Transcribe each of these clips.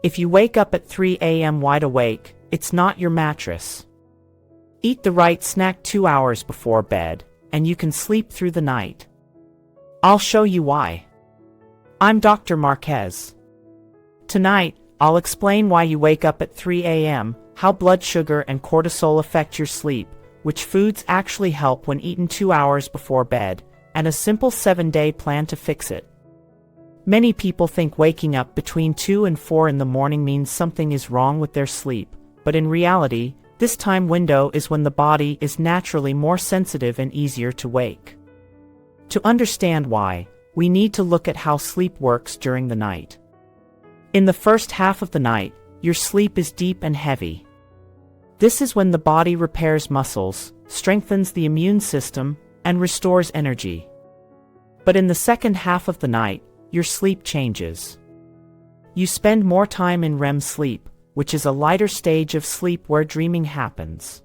If you wake up at 3 a.m. wide awake, it's not your mattress. Eat the right snack 2 hours before bed, and you can sleep through the night. I'll show you why. I'm Dr. Marquez. Tonight, I'll explain why you wake up at 3 a.m., how blood sugar and cortisol affect your sleep, which foods actually help when eaten 2 hours before bed, and a simple 7-day plan to fix it. Many people think waking up between 2 and 4 in the morning means something is wrong with their sleep, but in reality, this time window is when the body is naturally more sensitive and easier to wake. To understand why, we need to look at how sleep works during the night. In the first half of the night, your sleep is deep and heavy. This is when the body repairs muscles, strengthens the immune system, and restores energy. But in the second half of the night, your sleep changes. You spend more time in REM sleep, which is a lighter stage of sleep where dreaming happens.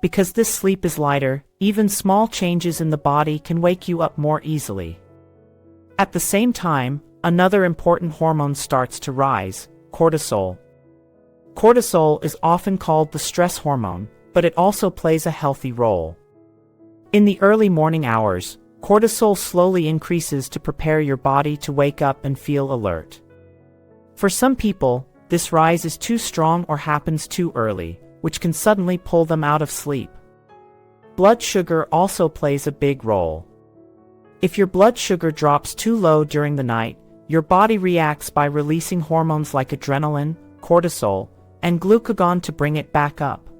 Because this sleep is lighter, even small changes in the body can wake you up more easily. At the same time, another important hormone starts to rise, cortisol. Cortisol is often called the stress hormone, but it also plays a healthy role. In the early morning hours, cortisol slowly increases to prepare your body to wake up and feel alert. For some people, this rise is too strong or happens too early, which can suddenly pull them out of sleep. Blood sugar also plays a big role. If your blood sugar drops too low during the night, your body reacts by releasing hormones like adrenaline, cortisol, and glucagon to bring it back up.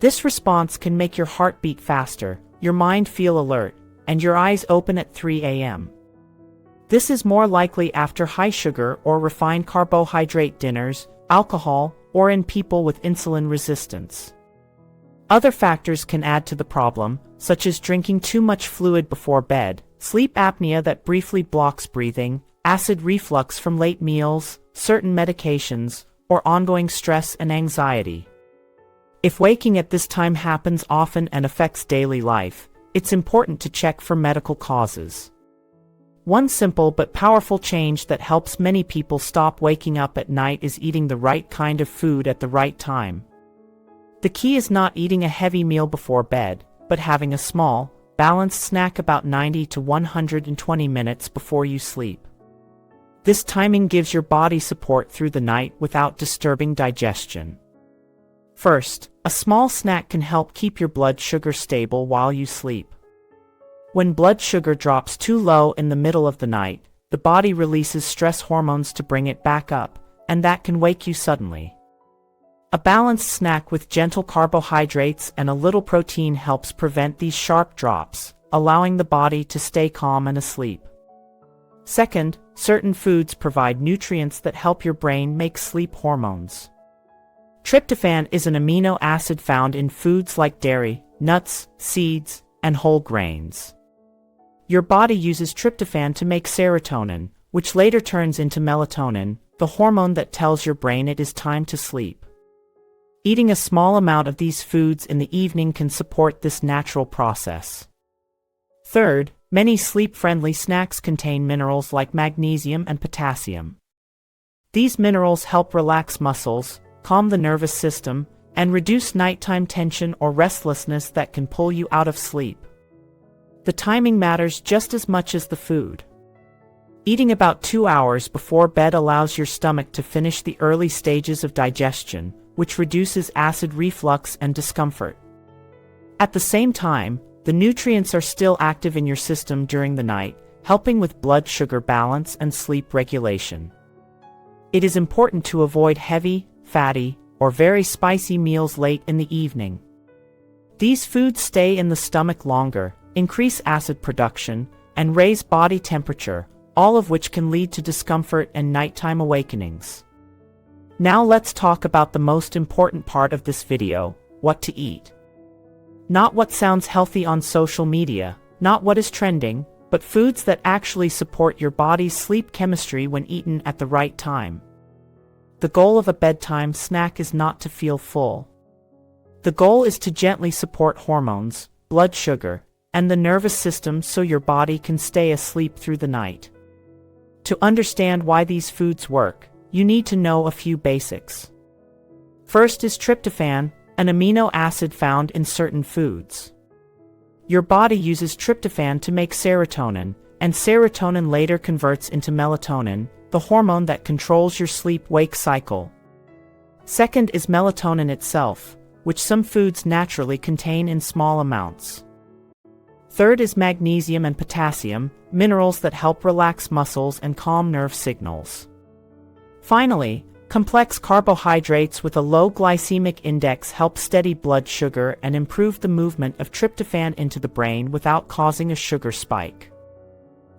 This response can make your heart beat faster, your mind feel alert, and your eyes open at 3 a.m. This is more likely after high sugar or refined carbohydrate dinners, alcohol, or in people with insulin resistance. Other factors can add to the problem, such as drinking too much fluid before bed, sleep apnea that briefly blocks breathing, acid reflux from late meals, certain medications, or ongoing stress and anxiety. If waking at this time happens often and affects daily life, it's important to check for medical causes. One simple but powerful change that helps many people stop waking up at night is eating the right kind of food at the right time. The key is not eating a heavy meal before bed, but having a small, balanced snack about 90 to 120 minutes before you sleep. This timing gives your body support through the night without disturbing digestion. First, a small snack can help keep your blood sugar stable while you sleep. When blood sugar drops too low in the middle of the night, the body releases stress hormones to bring it back up, and that can wake you suddenly. A balanced snack with gentle carbohydrates and a little protein helps prevent these sharp drops, allowing the body to stay calm and asleep. Second, certain foods provide nutrients that help your brain make sleep hormones. Tryptophan is an amino acid found in foods like dairy, nuts, seeds, and whole grains. Your body uses tryptophan to make serotonin, which later turns into melatonin, the hormone that tells your brain it is time to sleep. Eating a small amount of these foods in the evening can support this natural process. Third, many sleep-friendly snacks contain minerals like magnesium and potassium. These minerals help relax muscles, calm the nervous system, and reduce nighttime tension or restlessness that can pull you out of sleep. The timing matters just as much as the food. Eating about 2 hours before bed allows your stomach to finish the early stages of digestion, which reduces acid reflux and discomfort. At the same time, the nutrients are still active in your system during the night, helping with blood sugar balance and sleep regulation. It is important to avoid heavy, fatty, or very spicy meals late in the evening. These foods stay in the stomach longer, increase acid production, and raise body temperature, all of which can lead to discomfort and nighttime awakenings. Now let's talk about the most important part of this video, what to eat. Not what sounds healthy on social media, not what is trending, but foods that actually support your body's sleep chemistry when eaten at the right time. The goal of a bedtime snack is not to feel full. The goal is to gently support hormones, blood sugar, and the nervous system so your body can stay asleep through the night. To understand why these foods work, you need to know a few basics. First is tryptophan, an amino acid found in certain foods. Your body uses tryptophan to make serotonin, and serotonin later converts into melatonin, the hormone that controls your sleep-wake cycle. Second is melatonin itself, which some foods naturally contain in small amounts. Third is magnesium and potassium, minerals that help relax muscles and calm nerve signals. Finally, complex carbohydrates with a low glycemic index help steady blood sugar and improve the movement of tryptophan into the brain without causing a sugar spike.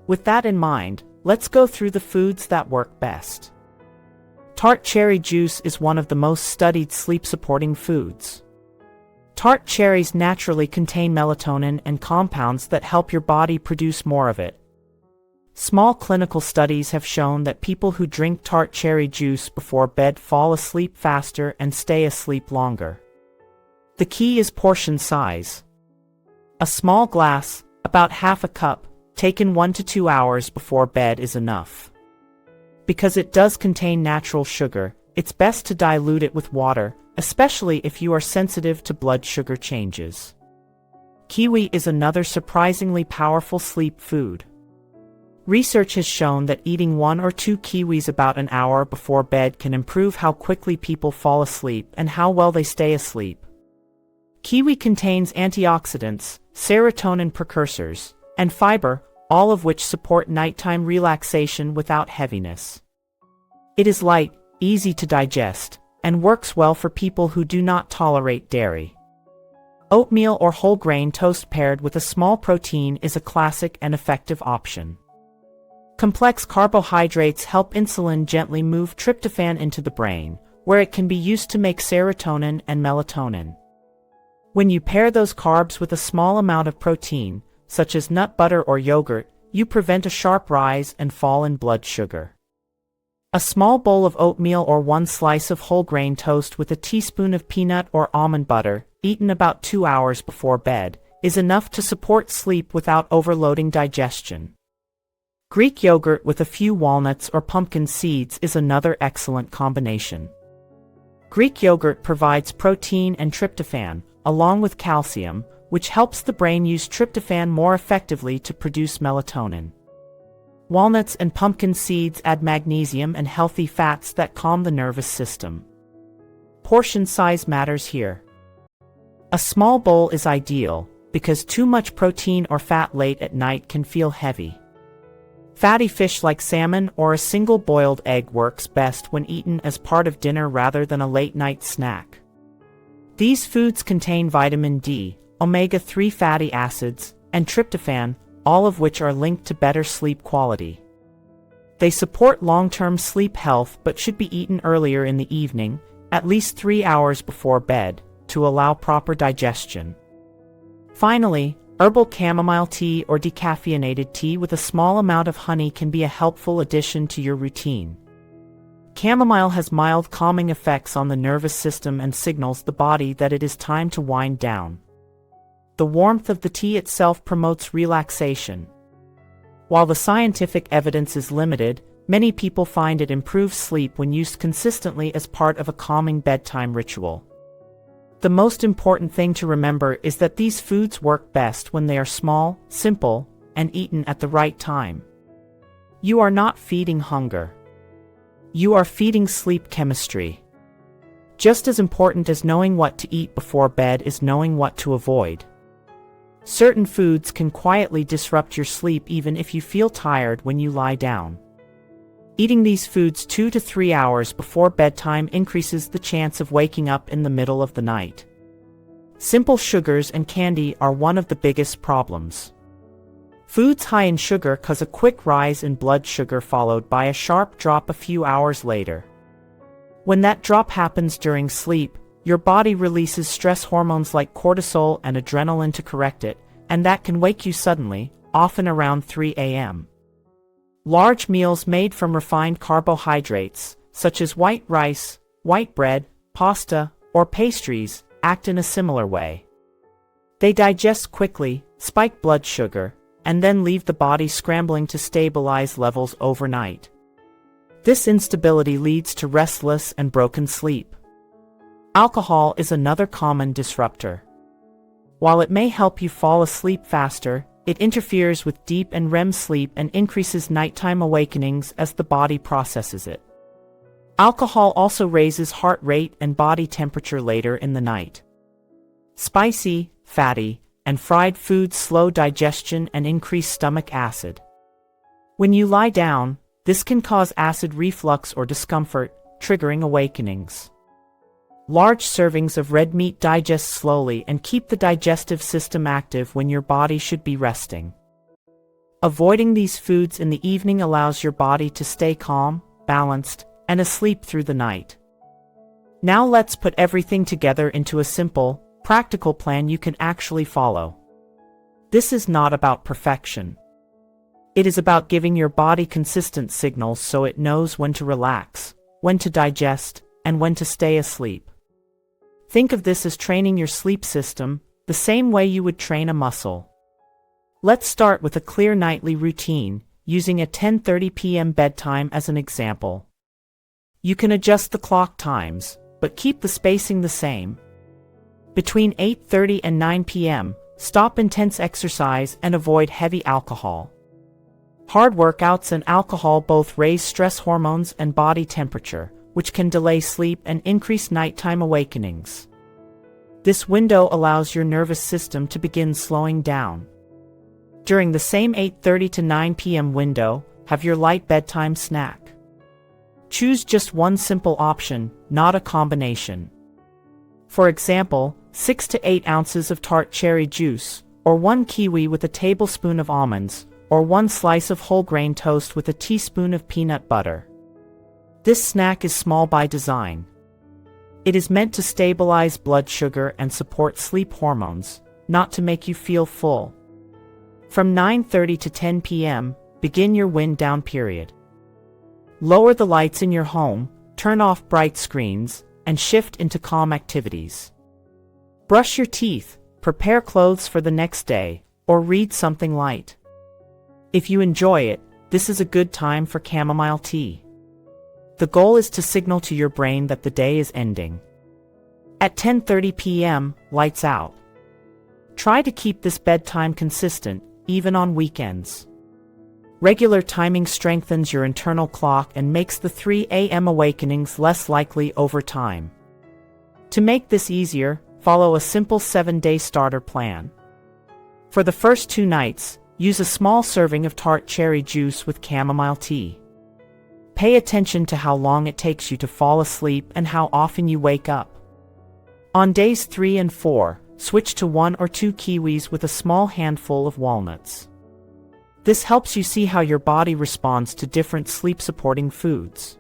With that in mind, let's go through the foods that work best. Tart cherry juice is one of the most studied sleep-supporting foods. Tart cherries naturally contain melatonin and compounds that help your body produce more of it. Small clinical studies have shown that people who drink tart cherry juice before bed fall asleep faster and stay asleep longer. The key is portion size. A small glass, about half a cup, taken 1 to 2 hours before bed is enough. Because it does contain natural sugar, it's best to dilute it with water, especially if you are sensitive to blood sugar changes. Kiwi is another surprisingly powerful sleep food. Research has shown that eating 1 or 2 kiwis about an hour before bed can improve how quickly people fall asleep and how well they stay asleep. Kiwi contains antioxidants, serotonin precursors, and fiber, all of which support nighttime relaxation without heaviness. It is light, easy to digest, and works well for people who do not tolerate dairy. Oatmeal or whole grain toast paired with a small protein is a classic and effective option. Complex carbohydrates help insulin gently move tryptophan into the brain, where it can be used to make serotonin and melatonin. When you pair those carbs with a small amount of protein, such as nut butter or yogurt, you prevent a sharp rise and fall in blood sugar. A small bowl of oatmeal or 1 slice of whole grain toast with a teaspoon of peanut or almond butter, eaten about 2 hours before bed, is enough to support sleep without overloading digestion. Greek yogurt with a few walnuts or pumpkin seeds is another excellent combination. Greek yogurt provides protein and tryptophan, along with calcium, which helps the brain use tryptophan more effectively to produce melatonin. Walnuts and pumpkin seeds add magnesium and healthy fats that calm the nervous system. Portion size matters here. A small bowl is ideal, because too much protein or fat late at night can feel heavy. Fatty fish like salmon or a single boiled egg works best when eaten as part of dinner rather than a late-night snack. These foods contain vitamin D, omega-3 fatty acids, and tryptophan, all of which are linked to better sleep quality. They support long-term sleep health but should be eaten earlier in the evening, at least 3 hours before bed, to allow proper digestion. Finally, herbal chamomile tea or decaffeinated tea with a small amount of honey can be a helpful addition to your routine. Chamomile has mild calming effects on the nervous system and signals the body that it is time to wind down. The warmth of the tea itself promotes relaxation. While the scientific evidence is limited, many people find it improves sleep when used consistently as part of a calming bedtime ritual. The most important thing to remember is that these foods work best when they are small, simple, and eaten at the right time. You are not feeding hunger. You are feeding sleep chemistry. Just as important as knowing what to eat before bed is knowing what to avoid. Certain foods can quietly disrupt your sleep even if you feel tired when you lie down. Eating these foods 2 to 3 hours before bedtime increases the chance of waking up in the middle of the night. Simple sugars and candy are one of the biggest problems. Foods high in sugar cause a quick rise in blood sugar followed by a sharp drop a few hours later. When that drop happens during sleep, your body releases stress hormones like cortisol and adrenaline to correct it, and that can wake you suddenly, often around 3 a.m. Large meals made from refined carbohydrates, such as white rice, white bread, pasta, or pastries, act in a similar way. They digest quickly, spike blood sugar, and then leave the body scrambling to stabilize levels overnight. This instability leads to restless and broken sleep. Alcohol is another common disruptor. While it may help you fall asleep faster, it interferes with deep and REM sleep and increases nighttime awakenings as the body processes it. Alcohol also raises heart rate and body temperature later in the night. Spicy, fatty, and fried foods slow digestion and increase stomach acid. When you lie down, this can cause acid reflux or discomfort, triggering awakenings. Large servings of red meat digest slowly and keep the digestive system active when your body should be resting. Avoiding these foods in the evening allows your body to stay calm, balanced, and asleep through the night. Now let's put everything together into a simple, practical plan you can actually follow. This is not about perfection. It is about giving your body consistent signals so it knows when to relax, when to digest, and when to stay asleep. Think of this as training your sleep system, the same way you would train a muscle. Let's start with a clear nightly routine, using a 10:30 p.m. bedtime as an example. You can adjust the clock times, but keep the spacing the same. Between 8:30 and 9 p.m., stop intense exercise and avoid heavy alcohol. Hard workouts and alcohol both raise stress hormones and body temperature, which can delay sleep and increase nighttime awakenings. This window allows your nervous system to begin slowing down. During the same 8:30 to 9 p.m. window, have your light bedtime snack. Choose just one simple option, not a combination. For example, 6 to 8 ounces of tart cherry juice, or 1 kiwi with a tablespoon of almonds, or 1 slice of whole grain toast with a teaspoon of peanut butter. This snack is small by design. It is meant to stabilize blood sugar and support sleep hormones, not to make you feel full. From 9:30 to 10 p.m., begin your wind down period. Lower the lights in your home, turn off bright screens, and shift into calm activities. Brush your teeth, prepare clothes for the next day, or read something light. If you enjoy it, this is a good time for chamomile tea. The goal is to signal to your brain that the day is ending. At 10:30 p.m., lights out. Try to keep this bedtime consistent, even on weekends. Regular timing strengthens your internal clock and makes the 3 a.m. awakenings less likely over time. To make this easier, follow a simple 7-day starter plan. For the first 2 nights, use a small serving of tart cherry juice with chamomile tea. Pay attention to how long it takes you to fall asleep and how often you wake up. On days 3 and 4, switch to 1 or 2 kiwis with a small handful of walnuts. This helps you see how your body responds to different sleep-supporting foods.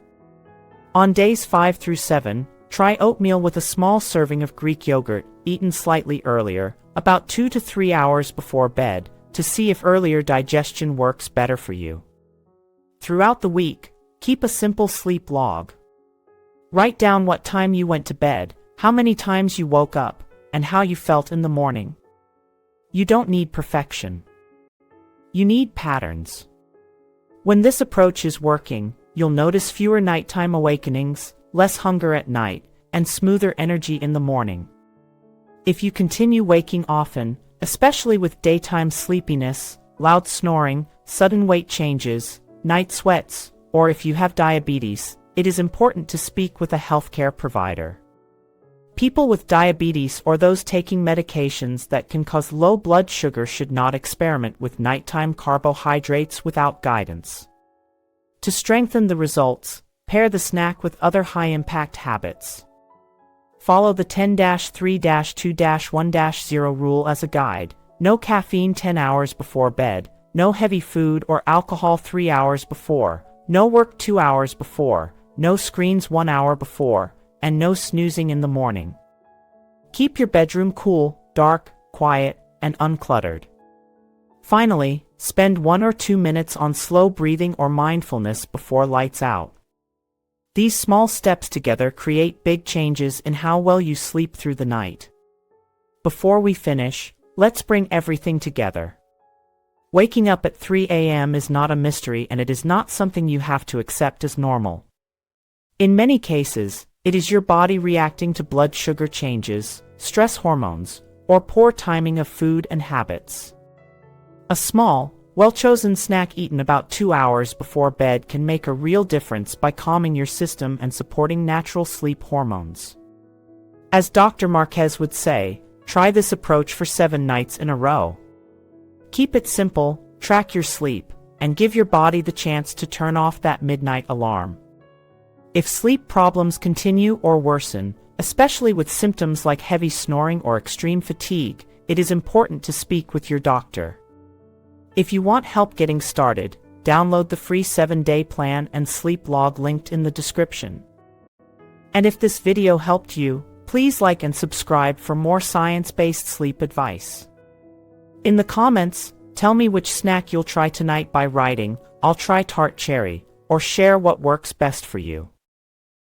On days 5 through 7, try oatmeal with a small serving of Greek yogurt, eaten slightly earlier, about 2 to 3 hours before bed, to see if earlier digestion works better for you. Throughout the week, keep a simple sleep log. Write down what time you went to bed, how many times you woke up, and how you felt in the morning. You don't need perfection. You need patterns. When this approach is working, you'll notice fewer nighttime awakenings, less hunger at night, and smoother energy in the morning. If you continue waking often, especially with daytime sleepiness, loud snoring, sudden weight changes, night sweats, or if you have diabetes, it is important to speak with a healthcare provider. People with diabetes or those taking medications that can cause low blood sugar should not experiment with nighttime carbohydrates without guidance. To strengthen the results, pair the snack with other high-impact habits. Follow the 10-3-2-1-0 rule as a guide. No caffeine 10 hours before bed, no heavy food or alcohol 3 hours before, no work 2 hours before, no screens 1 hour before, and no snoozing in the morning. Keep your bedroom cool, dark, quiet, and uncluttered. Finally, spend 1 or 2 minutes on slow breathing or mindfulness before lights out. These small steps together create big changes in how well you sleep through the night. Before we finish, let's bring everything together. Waking up at 3 a.m. is not a mystery, and it is not something you have to accept as normal. In many cases, it is your body reacting to blood sugar changes, stress hormones, or poor timing of food and habits. A small, well-chosen snack eaten about 2 hours before bed can make a real difference by calming your system and supporting natural sleep hormones. As Dr. Marquez would say, try this approach for 7 nights in a row. Keep it simple, track your sleep, and give your body the chance to turn off that midnight alarm. If sleep problems continue or worsen, especially with symptoms like heavy snoring or extreme fatigue, it is important to speak with your doctor. If you want help getting started, download the free 7-day plan and sleep log linked in the description. And if this video helped you, please like and subscribe for more science-based sleep advice. In the comments, tell me which snack you'll try tonight by writing, "I'll try tart cherry," or share what works best for you.